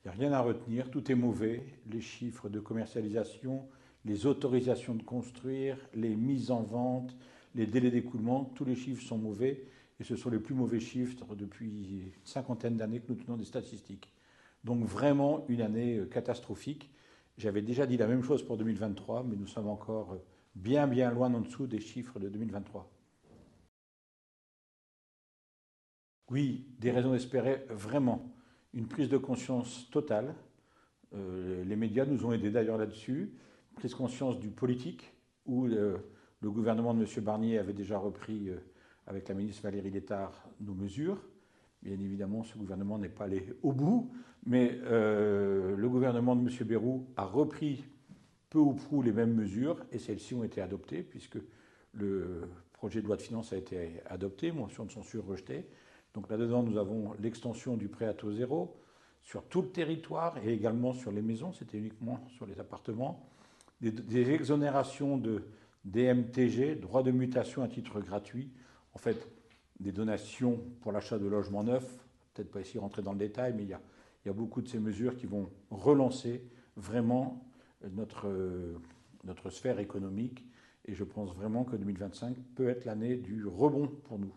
Il n'y a rien à retenir, tout est mauvais. Les chiffres de commercialisation, les autorisations de construire, les mises en vente, les délais d'écoulement, tous les chiffres sont mauvais. Et ce sont les plus mauvais chiffres depuis une cinquantaine d'années que nous tenons des statistiques. Donc vraiment une année catastrophique. J'avais déjà dit la même chose pour 2023, mais nous sommes encore bien bien loin en dessous des chiffres de 2023. Oui, des raisons d'espérer vraiment une prise de conscience totale. Les médias nous ont aidés d'ailleurs là-dessus. Prise de conscience du politique, où le gouvernement de M. Barnier avait déjà repris, avec la ministre Valérie Létard, nos mesures. Bien évidemment, ce gouvernement n'est pas allé au bout, mais le gouvernement de M. Bayrou a repris peu ou prou les mêmes mesures, et celles-ci ont été adoptées, puisque le projet de loi de finances a été adopté, motion de censure rejetée. Donc là-dedans, nous avons l'extension du prêt à taux zéro sur tout le territoire et également sur les maisons, c'était uniquement sur les appartements. Des exonérations de DMTG, droit de mutation à titre gratuit, en fait des donations pour l'achat de logements neufs, peut-être pas ici rentrer dans le détail, mais il y a beaucoup de ces mesures qui vont relancer vraiment notre, notre sphère économique et je pense vraiment que 2025 peut être l'année du rebond pour nous.